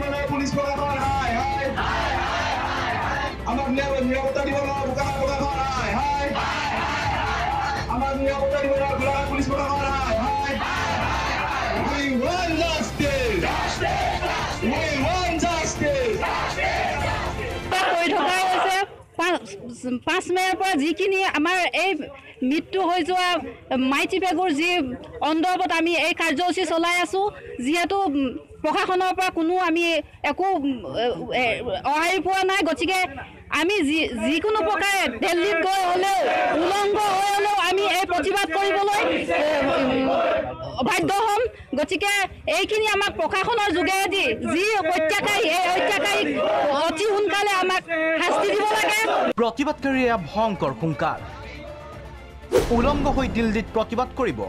মানে পুলিশ প্রশাসন হাই হাই আমাক নিরাপত্তা দিব না বোকাখাত প্রশাসন হাই হাই আমাক নিরাপত্তা দিব না গোলাঘাট পুলিশ প্রশাসন হাই হাই We want justice! We want justice! কৰি থকা হৈছে 5 মে'ৰ পৰা যিখিনি আমাৰ এই মৃত্যু হৈ যোৱা মাইতী পেগুৰ যি অন্তৰ্গত আমি এই কাৰ্যসূচী চলাই আছোঁ যিহেতু প্ৰশাসনৰ পৰা কোনো আমি একো সহায় পোৱা নাই গতিকে আমি যিকোনো প্ৰকাৰে দিল্লীত গৈ হ'লেও উলংঘ হৈ হ'লেও আমি এই প্ৰতিবাদ কৰিবলৈ বাধ্য হ'ম গতিকে এইখিনি আমাক প্ৰশাসনৰ যোগেদি যি অত্যাচাৰী এই অত্যাচাৰীক অতি সোনকালে আমাক শাস্তি দিব লাগে প্ৰতিবাদকাৰীয়ে ভয়ংকৰ হুংকাৰ উলংঘ হৈ দিল্লীত প্ৰতিবাদ কৰিব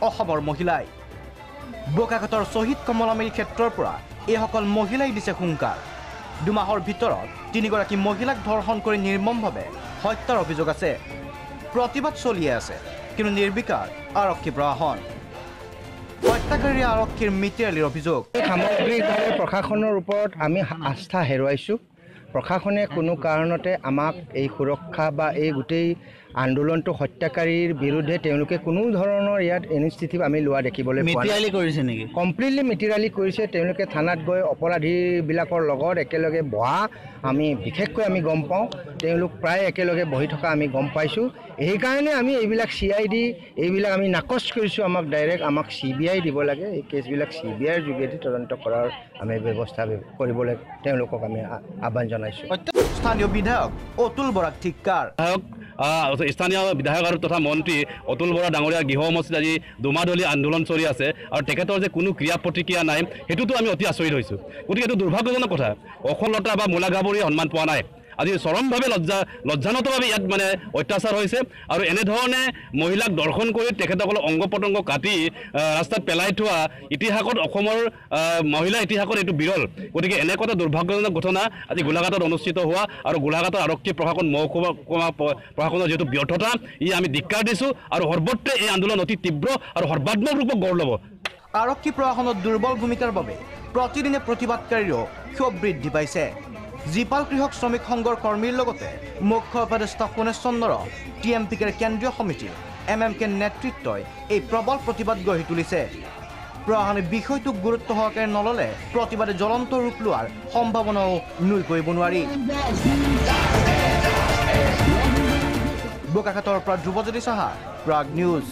অসমৰ মহিলাই বোকাখাতৰ শ্বহীদ কমলামেৰী ক্ষেত্ৰৰ পৰা এইসকল মহিলাই দিছে হুংকাৰ 2 মাহৰ ভিতৰত 3গৰাকী মহিলাক ধৰ্ষণ কৰি নিৰ্মমভাৱে হত্যাৰ অভিযোগ আছে প্ৰতিবাদ চলিয়ে আছে কিন্তু নিৰ্বিকাৰ আৰক্ষী প্ৰশাসন হত্যাকাৰী আৰক্ষীৰ মিতিৰালিৰ অভিযোগ সামগ্ৰিকভাৱে প্ৰশাসনৰ ওপৰত আমি আস্থা হেৰুৱাইছোঁ প্ৰশাসনে কোনো কাৰণতে আমাক এই সুৰক্ষা বা এই গোটেই আন্দোলনটো হত্যাকাৰীৰ বিৰুদ্ধে তেওঁলোকে কোনো ধৰণৰ ইয়াত ইনিচিয়েটিভ আমি লোৱা দেখিবলৈ পোৱা নাই মিতিৰালি কৰিছে নেকি কমপ্লিটলি মিতিৰালি কৰিছে তেওঁলোকে থানাত গৈ অপৰাধীবিলাকৰ লগত একেলগে বহা আমি বিশেষকৈ আমি গম পাওঁ তেওঁলোক প্ৰায় একেলগে বহি থকা আমি গম পাইছোঁ এইকাৰণে আমি এইবিলাক CID এইবিলাক আমি নাকচ কৰিছোঁ আমাক ডাইৰেক্ট আমাক CBI দিব লাগে এই কেছবিলাক CBIৰ যোগেদি তদন্ত কৰাৰ আমি ব্যৱস্থা কৰিবলৈ তেওঁলোকক আমি আহ্বান জনাইছোঁ স্থানীয় বিধায়ক অতুল বৰাক ঠিককাৰ স্থানীয় বিধায়ক আৰু তথা মন্ত্ৰী অতুল বৰা ডাঙৰীয়া গৃহ সমষ্টিত আজি দুমাদলীয় আন্দোলন চলি আছে আৰু তেখেতৰ যে কোনো ক্ৰিয়া প্ৰতিক্ৰিয়া নাই সেইটোতো আমি অতি আচৰিত হৈছোঁ গতিকে এইটো দুৰ্ভাগ্যজনক কথা অসলতা বা মূলাগাভৰি সন্মান পোৱা নাই আজি চৰমভাৱে লজ্জানতভাৱে ইয়াত মানে অত্যাচাৰ হৈছে আৰু এনেধৰণে মহিলাক দৰ্শন কৰি তেখেতসকলক অংগ পতংগ কাটি ৰাস্তাত পেলাই থোৱা ইতিহাসত অসমৰ মহিলা ইতিহাসত এইটো বিৰল গতিকে এনেকুৱা এটা দুৰ্ভাগ্যজনক ঘটনা আজি গোলাঘাটত অনুষ্ঠিত হোৱা আৰু গোলাঘাটৰ আৰক্ষী প্ৰশাসন মহকুমা প্ৰশাসনৰ যিহেতু ব্যৰ্থতা ই আমি ধিক্কাৰ দিছোঁ আৰু সৰ্বত্ৰে এই আন্দোলন অতি তীব্ৰ আৰু সৰ্বাত্মক ৰূপত গঢ় ল'ব আৰক্ষী প্ৰশাসনৰ দুৰ্বল ভূমিকাৰ বাবে প্ৰতিদিনে প্ৰতিবাদকাৰীৰো ক্ষোভ বৃদ্ধি পাইছে জীপাল কৃষক শ্ৰমিক সংঘৰ কৰ্মীৰ লগতে মুখ্য উপদেষ্টা সোণেশ চন্দ্ৰ TMPKৰ কেন্দ্ৰীয় সমিতি MMK নেতৃত্বই এই প্ৰবল প্ৰতিবাদ গঢ়ি তুলিছে প্ৰশাসনে বিষয়টোক গুৰুত্ব সহকাৰে নললে প্ৰতিবাদে জ্বলন্ত ৰূপ লোৱাৰ সম্ভাৱনাও নুই কৰিব নোৱাৰি বোকাখাতৰ পৰা ধ্ৰুৱজ্যোতি সাহা প্ৰাগ নিউজ